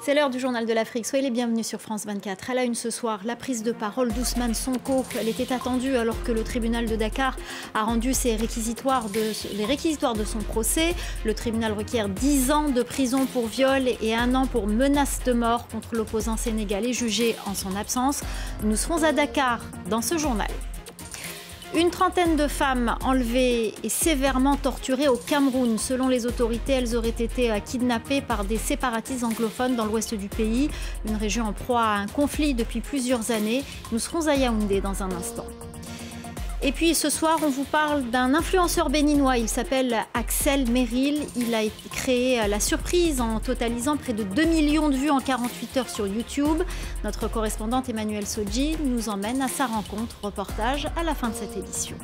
C'est l'heure du journal de l'Afrique. Soyez les bienvenus sur France 24. À la une ce soir, la prise de parole d'Ousmane Sonko. Elle était attendue alors que le tribunal de Dakar a rendu les réquisitoires de son procès. Le tribunal requiert 10 ans de prison pour viol et 1 an pour menace de mort contre l'opposant sénégalais jugé en son absence. Nous serons à Dakar dans ce journal. Une trentaine de femmes enlevées et sévèrement torturées au Cameroun. Selon les autorités, elles auraient été kidnappées par des séparatistes anglophones dans l'ouest du pays, une région en proie à un conflit depuis plusieurs années. Nous serons à Yaoundé dans un instant. Et puis ce soir, on vous parle d'un influenceur béninois. Il s'appelle Axel Merrill. Il a créé la surprise en totalisant près de 2 millions de vues en 48 heures sur YouTube. Notre correspondante Emmanuelle Sodji nous emmène à sa rencontre. Reportage à la fin de cette édition.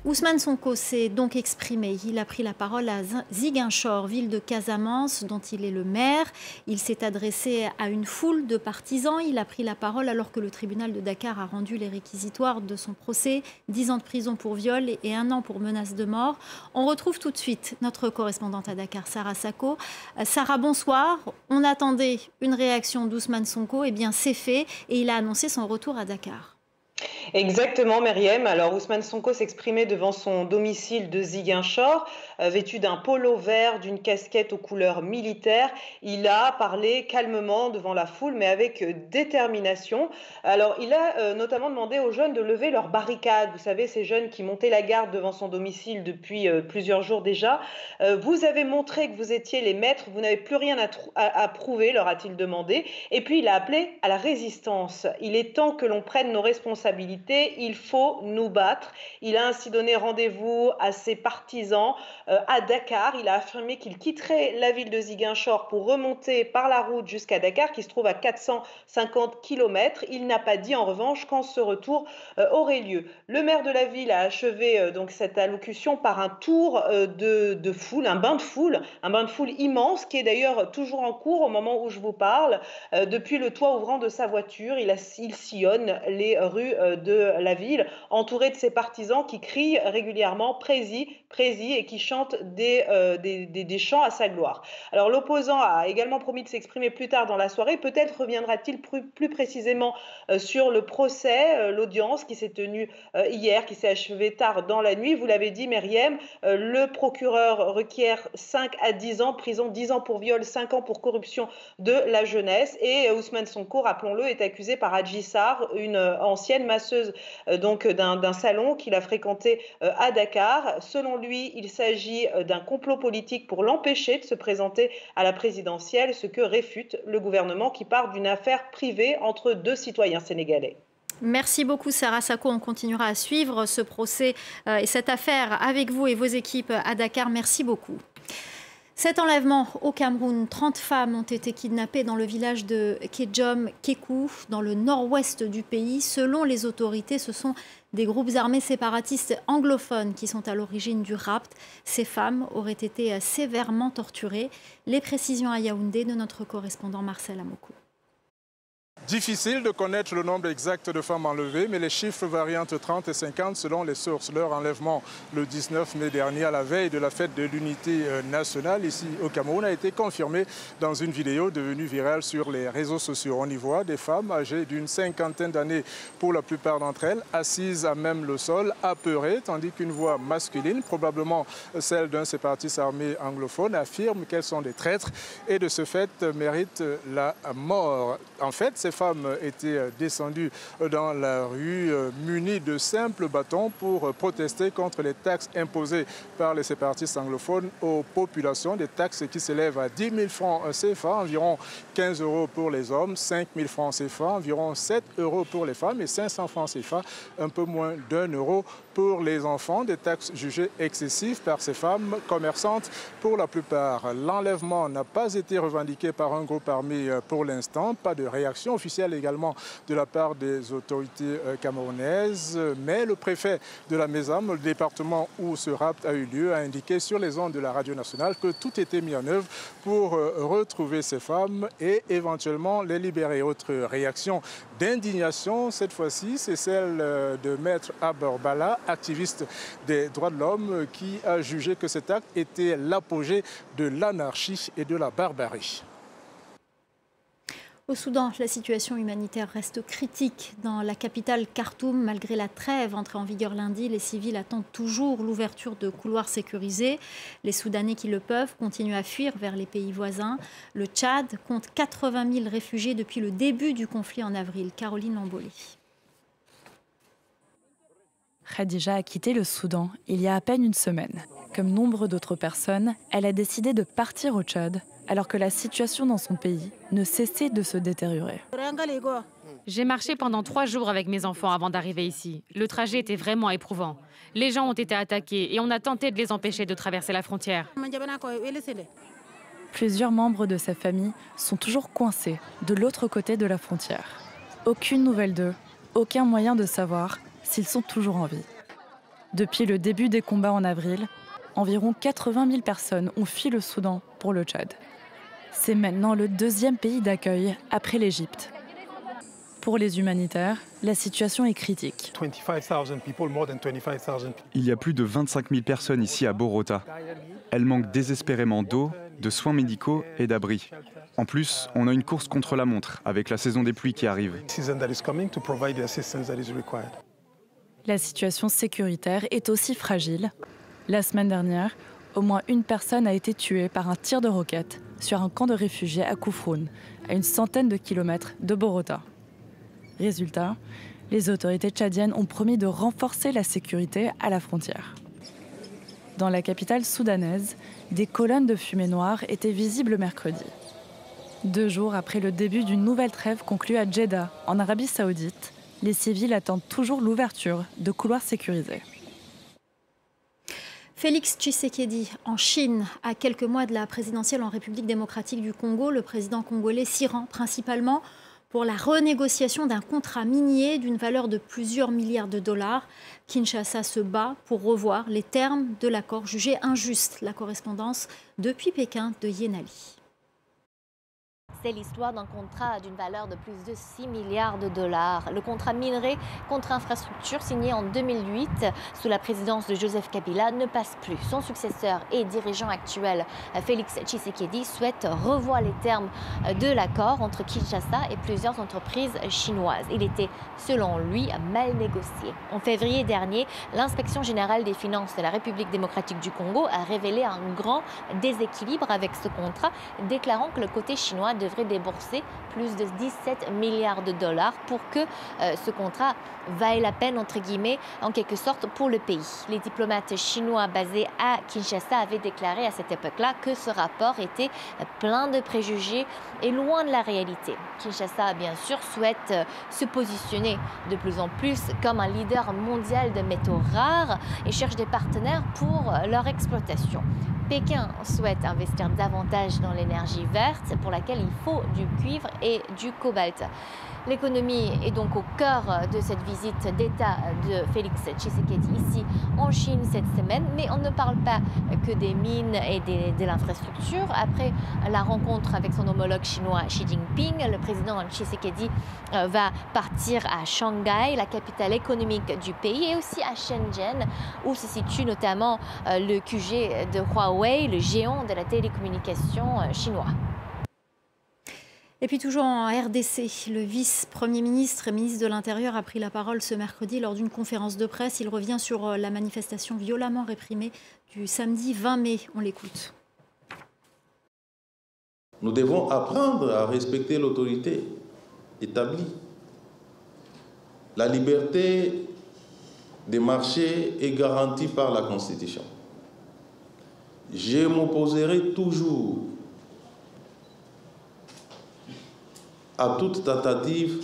Ousmane Sonko s'est donc exprimé. Il a pris la parole à Ziguinchor, ville de Casamance, dont il est le maire. Il s'est adressé à une foule de partisans. Il a pris la parole alors que le tribunal de Dakar a rendu les réquisitoires de son procès, 10 ans de prison pour viol et 1 an pour menace de mort. On retrouve tout de suite notre correspondante à Dakar, Sarah Sako. Sarah, bonsoir. On attendait une réaction d'Ousmane Sonko. Eh bien, c'est fait et il a annoncé son retour à Dakar. Exactement, Myriam. Alors, Ousmane Sonko s'exprimait devant son domicile de Ziguinchor, vêtu d'un polo vert, d'une casquette aux couleurs militaires. Il a parlé calmement devant la foule, mais avec détermination. Alors, il a notamment demandé aux jeunes de lever leurs barricades. Vous savez, ces jeunes qui montaient la garde devant son domicile depuis plusieurs jours déjà. Vous avez montré que vous étiez les maîtres, vous n'avez plus rien à prouver, leur a-t-il demandé. Et puis, il a appelé à la résistance. Il est temps que l'on prenne nos responsabilités. Il faut nous battre. Il a ainsi donné rendez-vous à ses partisans à Dakar. Il a affirmé qu'il quitterait la ville de Ziguinchor pour remonter par la route jusqu'à Dakar, qui se trouve à 450 km. Il n'a pas dit en revanche quand ce retour aurait lieu. Le maire de la ville a achevé donc cette allocution par un tour de foule, un bain de foule immense qui est d'ailleurs toujours en cours au moment où je vous parle. Depuis le toit ouvrant de sa voiture, il sillonne les rues de la ville, entouré de ses partisans qui crient régulièrement Prési, Prési et qui chantent des chants à sa gloire. Alors l'opposant a également promis de s'exprimer plus tard dans la soirée. Peut-être reviendra-t-il plus précisément sur le procès, l'audience qui s'est tenue hier, qui s'est achevée tard dans la nuit. Vous l'avez dit, Myriam, le procureur requiert 5 à 10 ans de prison, 10 ans pour viol, 5 ans pour corruption de la jeunesse. Et Ousmane Sonko, rappelons-le, est accusé par Adji Sarr, une ancienne masseuse donc d'un salon qu'il a fréquenté à Dakar. Selon lui, il s'agit d'un complot politique pour l'empêcher de se présenter à la présidentielle, ce que réfute le gouvernement qui part d'une affaire privée entre 2 citoyens sénégalais. Merci beaucoup Sarah Sako. On continuera à suivre ce procès et cette affaire avec vous et vos équipes à Dakar. Merci beaucoup. Cet enlèvement au Cameroun, 30 femmes ont été kidnappées dans le village de Kedjom Kekou, dans le nord-ouest du pays. Selon les autorités, ce sont des groupes armés séparatistes anglophones qui sont à l'origine du rapt. Ces femmes auraient été sévèrement torturées. Les précisions à Yaoundé de notre correspondant Marcel Amoko. Difficile de connaître le nombre exact de femmes enlevées, mais les chiffres varient entre 30 et 50 selon les sources. Leur enlèvement le 19 mai dernier, à la veille de la fête de l'unité nationale, ici au Cameroun, a été confirmé dans une vidéo devenue virale sur les réseaux sociaux. On y voit des femmes âgées d'une 50aine d'années, pour la plupart d'entre elles, assises à même le sol, apeurées, tandis qu'une voix masculine, probablement celle d'un séparatiste armé anglophone, affirme qu'elles sont des traîtres et de ce fait méritent la mort. En fait, ces femmes étaient descendues dans la rue munies de simples bâtons pour protester contre les taxes imposées par les séparatistes anglophones aux populations, des taxes qui s'élèvent à 10 000 francs CFA, environ 15 € pour les hommes, 5 000 francs CFA, environ 7 € pour les femmes et 500 francs CFA, un peu moins d'1 € pour les enfants, des taxes jugées excessives par ces femmes commerçantes pour la plupart. L'enlèvement n'a pas été revendiqué par un groupe armé pour l'instant, pas de réaction officielle également de la part des autorités camerounaises. Mais le préfet de la Mézam, le département où ce rapt a eu lieu, a indiqué sur les ondes de la radio nationale que tout était mis en œuvre pour retrouver ces femmes et éventuellement les libérer. Autre réaction d'indignation, cette fois-ci, c'est celle de Maître Aberbala, activiste des droits de l'homme, qui a jugé que cet acte était l'apogée de l'anarchie et de la barbarie. Au Soudan, la situation humanitaire reste critique. Dans la capitale Khartoum, malgré la trêve entrée en vigueur lundi, les civils attendent toujours l'ouverture de couloirs sécurisés. Les Soudanais qui le peuvent continuent à fuir vers les pays voisins. Le Tchad compte 80 000 réfugiés depuis le début du conflit en avril. Caroline Lambolé. Khadija a quitté le Soudan il y a à peine une semaine. Comme nombre d'autres personnes, elle a décidé de partir au Tchad alors que la situation dans son pays ne cessait de se détériorer. J'ai marché pendant 3 jours avec mes enfants avant d'arriver ici. Le trajet était vraiment éprouvant. Les gens ont été attaqués et on a tenté de les empêcher de traverser la frontière. Plusieurs membres de sa famille sont toujours coincés de l'autre côté de la frontière. Aucune nouvelle d'eux, aucun moyen de savoir s'ils sont toujours en vie. Depuis le début des combats en avril, environ 80 000 personnes ont fui le Soudan pour le Tchad. C'est maintenant le 2e pays d'accueil après l'Égypte. Pour les humanitaires, la situation est critique. Il y a plus de 25 000 personnes ici à Borota. Elles manquent désespérément d'eau, de soins médicaux et d'abris. En plus, on a une course contre la montre avec la saison des pluies qui arrive. La situation sécuritaire est aussi fragile. La semaine dernière, au moins une personne a été tuée par un tir de roquette sur un camp de réfugiés à Kouffroun, à une centaine de kilomètres de Borota. Résultat, les autorités tchadiennes ont promis de renforcer la sécurité à la frontière. Dans la capitale soudanaise, des colonnes de fumée noire étaient visibles mercredi. 2 jours après le début d'une nouvelle trêve conclue à Djeddah, en Arabie Saoudite, les civils attendent toujours l'ouverture de couloirs sécurisés. Félix Tshisekedi en Chine. À quelques mois de la présidentielle en République démocratique du Congo, le président congolais s'y rend principalement pour la renégociation d'un contrat minier d'une valeur de plusieurs milliards de dollars. Kinshasa se bat pour revoir les termes de l'accord jugé injuste. La correspondance depuis Pékin de Yenali. C'est l'histoire d'un contrat d'une valeur de plus de 6 milliards de dollars. Le contrat minerai contre infrastructure signé en 2008 sous la présidence de Joseph Kabila ne passe plus. Son successeur et dirigeant actuel, Félix Tshisekedi, souhaite revoir les termes de l'accord entre Kinshasa et plusieurs entreprises chinoises. Il était, selon lui, mal négocié. En février dernier, l'inspection générale des finances de la République démocratique du Congo a révélé un grand déséquilibre avec ce contrat, déclarant que le côté chinois devrait débourser plus de 17 milliards de dollars pour que ce contrat vaille la peine, entre guillemets, en quelque sorte, pour le pays. Les diplomates chinois basés à Kinshasa avaient déclaré à cette époque-là que ce rapport était plein de préjugés et loin de la réalité. Kinshasa, bien sûr, souhaite se positionner de plus en plus comme un leader mondial de métaux rares et cherche des partenaires pour leur exploitation. Pékin souhaite investir davantage dans l'énergie verte pour laquelle il faut du cuivre et du cobalt. L'économie est donc au cœur de cette visite d'État de Félix Tshisekedi ici en Chine cette semaine. Mais on ne parle pas que des mines et de l'infrastructure. Après la rencontre avec son homologue chinois Xi Jinping, le président Tshisekedi va partir à Shanghai, la capitale économique du pays, et aussi à Shenzhen, où se situe notamment le QG de Huawei, le géant de la télécommunication chinois. Et puis toujours en RDC, le vice-premier ministre et ministre de l'Intérieur a pris la parole ce mercredi lors d'une conférence de presse. Il revient sur la manifestation violemment réprimée du samedi 20 mai. On l'écoute. Nous devons apprendre à respecter l'autorité établie. La liberté de marcher est garantie par la Constitution. Je m'opposerai toujours à toute tentative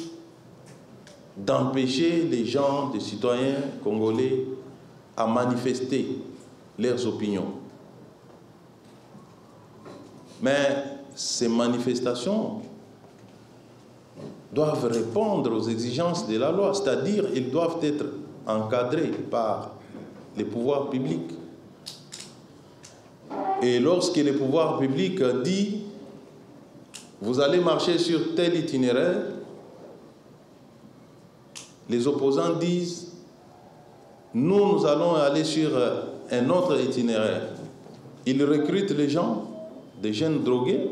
d'empêcher les gens, les citoyens congolais, à manifester leurs opinions. Mais ces manifestations doivent répondre aux exigences de la loi, c'est-à-dire ils doivent être encadrés par les pouvoirs publics. Et lorsque le pouvoir public dit « vous allez marcher sur tel itinéraire », les opposants disent « nous allons aller sur un autre itinéraire ». Ils recrutent les gens, des jeunes drogués,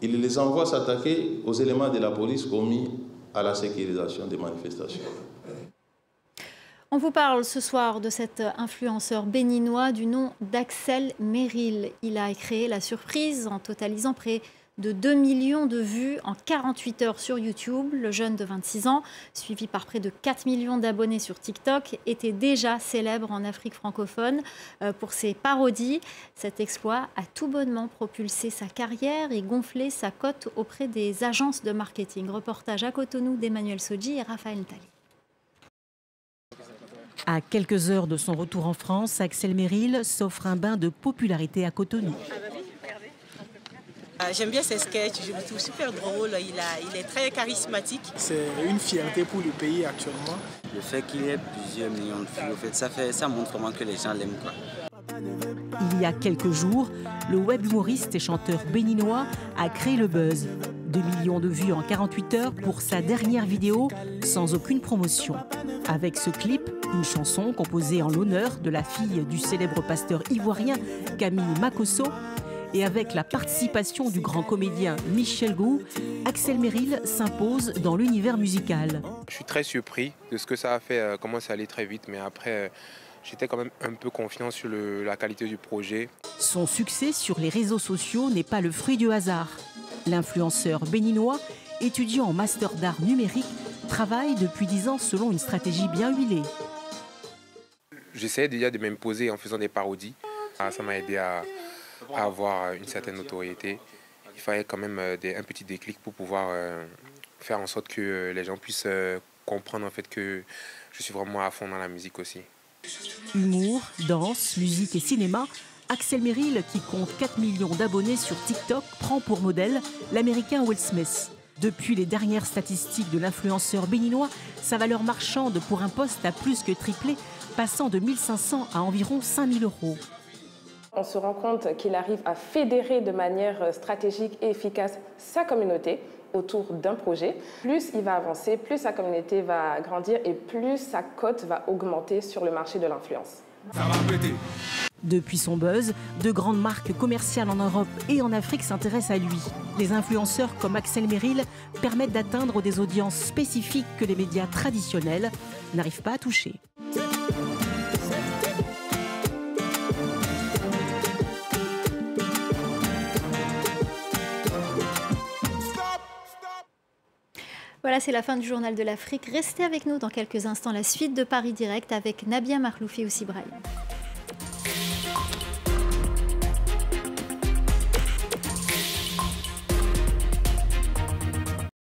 ils les envoient s'attaquer aux éléments de la police commis à la sécurisation des manifestations. On vous parle ce soir de cet influenceur béninois du nom d'Axel Merrill. Il a créé la surprise en totalisant près de 2 millions de vues en 48 heures sur YouTube. Le jeune de 26 ans, suivi par près de 4 millions d'abonnés sur TikTok, était déjà célèbre en Afrique francophone pour ses parodies. Cet exploit a tout bonnement propulsé sa carrière et gonflé sa cote auprès des agences de marketing. Reportage à Cotonou d'Emmanuel Sodji et Raphaël Ntali. À quelques heures de son retour en France, Axel Merrill s'offre un bain de popularité à Cotonou. J'aime bien ses sketchs, je le trouve super drôle, il est très charismatique. C'est une fierté pour le pays actuellement. Le fait qu'il y ait plusieurs millions de vues, en fait, ça montre vraiment que les gens l'aiment, quoi. Il y a quelques jours, le web humoriste et chanteur béninois a créé le buzz. 2 millions de vues en 48 heures pour sa dernière vidéo sans aucune promotion. Avec ce clip, une chanson composée en l'honneur de la fille du célèbre pasteur ivoirien Camille Makosso, et avec la participation du grand comédien Michel Gou, Axel Merrill s'impose dans l'univers musical. Je suis très surpris de ce que ça a fait, comment ça allait très vite, mais après, j'étais quand même un peu confiant sur la qualité du projet. Son succès sur les réseaux sociaux n'est pas le fruit du hasard. L'influenceur béninois, étudiant en master d'art numérique, travaille depuis 10 ans selon une stratégie bien huilée. J'essayais déjà de m'imposer en faisant des parodies. Ça m'a aidé à avoir une certaine notoriété. Il fallait quand même un petit déclic pour pouvoir faire en sorte que les gens puissent comprendre en fait que je suis vraiment à fond dans la musique aussi. Humour, danse, musique et cinéma, Axel Merrill, qui compte 4 millions d'abonnés sur TikTok, prend pour modèle l'américain Will Smith. Depuis les dernières statistiques de l'influenceur béninois, sa valeur marchande pour un poste a plus que triplé, passant de 1 500 à environ 5 000 €. On se rend compte qu'il arrive à fédérer de manière stratégique et efficace sa communauté autour d'un projet. Plus il va avancer, plus sa communauté va grandir et plus sa cote va augmenter sur le marché de l'influence. Depuis son buzz, de grandes marques commerciales en Europe et en Afrique s'intéressent à lui. Les influenceurs comme Axel Merrill permettent d'atteindre des audiences spécifiques que les médias traditionnels n'arrivent pas à toucher. Voilà, c'est la fin du Journal de l'Afrique. Restez avec nous dans quelques instants. La suite de Paris Direct avec Nabia Marloufi Oussibraï.